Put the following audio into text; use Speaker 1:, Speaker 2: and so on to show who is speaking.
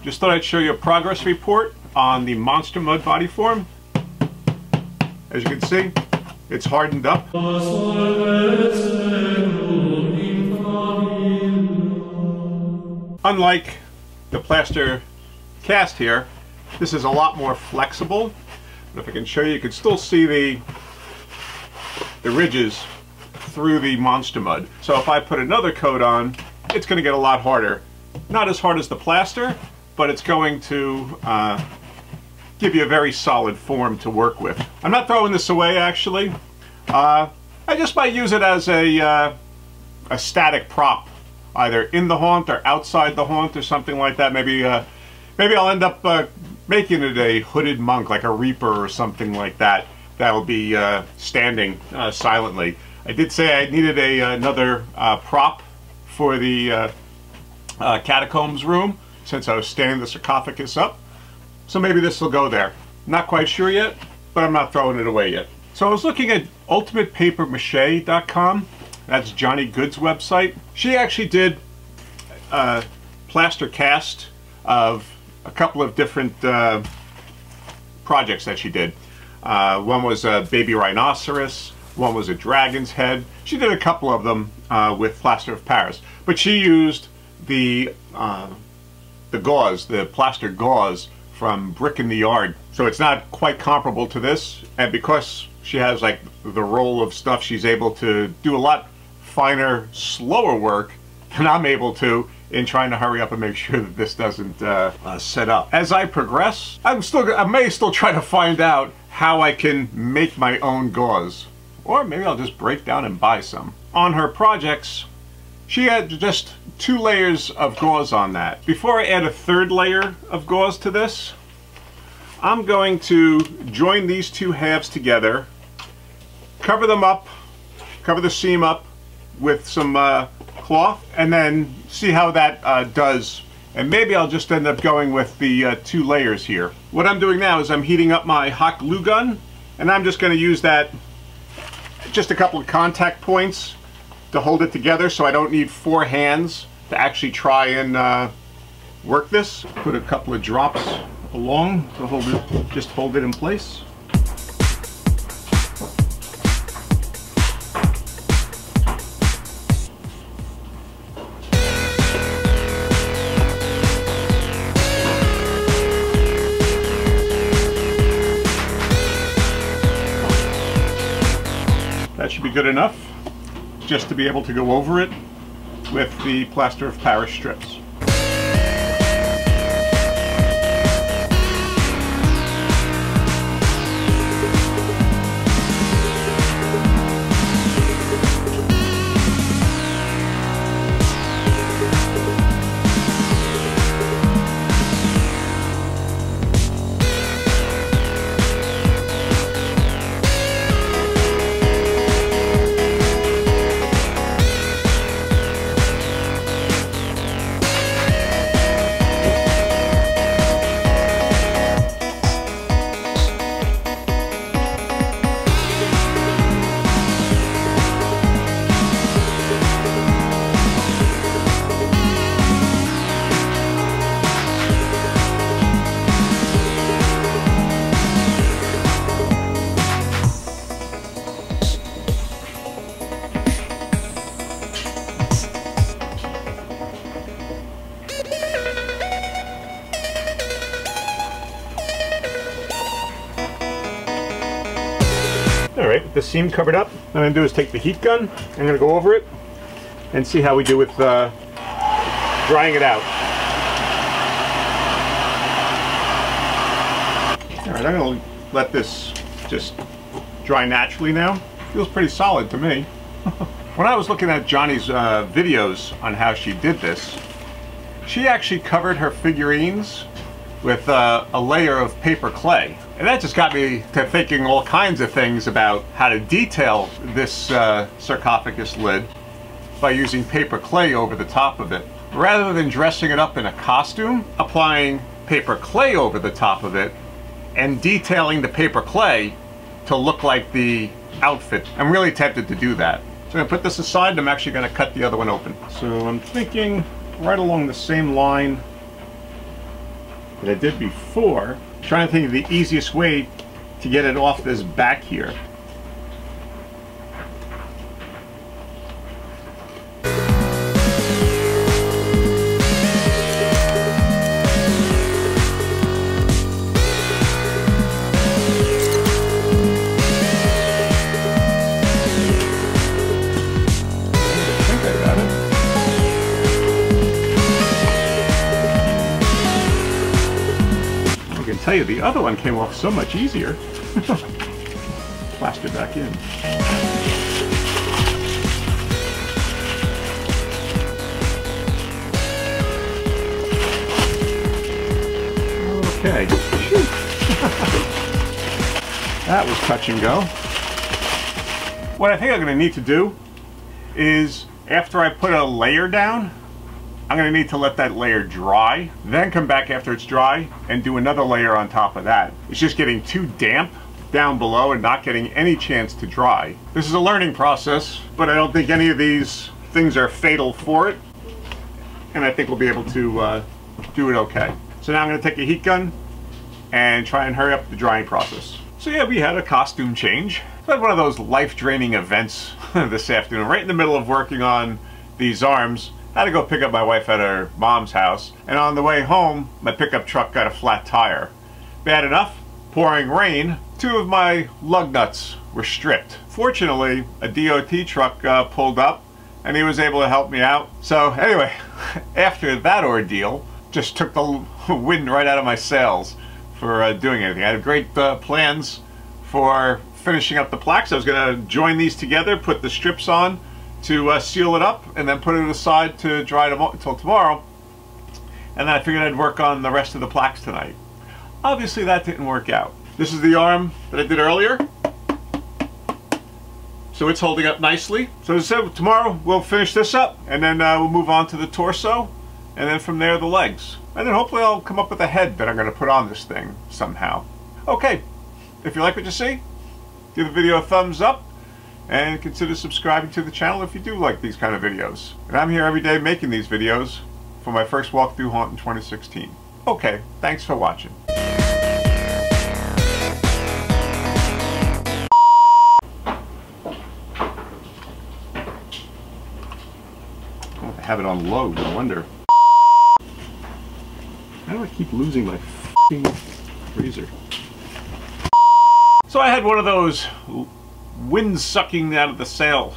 Speaker 1: Just thought I'd show you a progress report on the Monster Mud body form. As you can see, it's hardened up. Unlike the plaster cast here, this is a lot more flexible. But if I can show you, you can still see the ridges through the Monster Mud. So if I put another coat on, it's going to get a lot harder. Not as hard as the plaster, but it's going to give you a very solid form to work with. I'm not throwing this away, actually. I just might use it as a static prop, either in the haunt or outside the haunt or something like that. Maybe I'll end up making it a hooded monk, like a reaper or something like that. That'll be standing silently. I did say I needed another prop for the catacombs room, since I was standing the sarcophagus up. So maybe this will go there. Not quite sure yet, but I'm not throwing it away yet. So I was looking at ultimatepapermache.com. That's Johnny Good's website. She actually did a plaster cast of a couple of different projects that she did. One was a baby rhinoceros, one was a dragon's head. She did a couple of them with plaster of Paris, but she used the gauze, the plaster gauze from Brick in the Yard. So it's not quite comparable to this, and because she has like the roll of stuff, she's able to do a lot finer, slower work than I'm able to in trying to hurry up and make sure that this doesn't set up. As I progress, I may still try to find out how I can make my own gauze, or maybe I'll just break down and buy some. On her projects, she had just 2 layers of gauze on that. Before I add a 3rd layer of gauze to this, I'm going to join these 2 halves together, cover them up, cover the seam up with some cloth, and then see how that does. And maybe I'll just end up going with the 2 layers here. What I'm doing now is I'm heating up my hot glue gun, and I'm just going to use that, just a couple of contact points to hold it together, so I don't need 4 hands to actually try and work this. Put a couple of drops along to hold it, just hold it in place. That should be good enough just to be able to go over it with the plaster of Paris strips. Alright, with the seam covered up, what I'm going to do is take the heat gun, I'm going to go over it and see how we do with drying it out. Alright, I'm going to let this just dry naturally now. Feels pretty solid to me. When I was looking at Johnny's videos on how she did this, she actually covered her figurines with a layer of paper clay. And that just got me to thinking all kinds of things about how to detail this sarcophagus lid by using paper clay over the top of it. Rather than dressing it up in a costume, applying paper clay over the top of it and detailing the paper clay to look like the outfit. I'm really tempted to do that. So I'm going to put this aside and I'm actually going to cut the other one open. So I'm thinking right along the same line that I did before. I'm trying to think of the easiest way to get it off this back here. Tell you, the other one came off so much easier. Plaster back in. Okay. That was touch and go. What I think I'm going to need to do is, after I put a layer down, I'm going to need to let that layer dry, then come back after it's dry and do another layer on top of that. It's just getting too damp down below and not getting any chance to dry. This is a learning process, but I don't think any of these things are fatal for it, and I think we'll be able to do it okay. So now I'm going to take a heat gun and try and hurry up the drying process. So yeah, we had a costume change. I had one of those life-draining events this afternoon, right in the middle of working on these arms. I had to go pick up my wife at her mom's house, and on the way home, my pickup truck got a flat tire. Bad enough, pouring rain, 2 of my lug nuts were stripped. Fortunately, a DOT truck pulled up, and he was able to help me out. So anyway, after that ordeal, just took the wind right out of my sails for doing anything. I had great plans for finishing up the plaques. I was going to join these together, put the strips on, to seal it up, and then put it aside to dry until tomorrow. And then I figured I'd work on the rest of the plaques tonight. Obviously that didn't work out. This is the arm that I did earlier. So it's holding up nicely. So as I said, tomorrow we'll finish this up, and then we'll move on to the torso, and then from there the legs. And then hopefully I'll come up with a head that I'm going to put on this thing somehow. Okay, if you like what you see, give the video a thumbs up, and consider subscribing to the channel if you do like these kind of videos. And I'm here every day making these videos for my first walk-through haunt in 2016. Okay, thanks for watching. Oh, I have it on low, no wonder. How do I keep losing my f***ing freezer? So I had one of those wind sucking out of the sail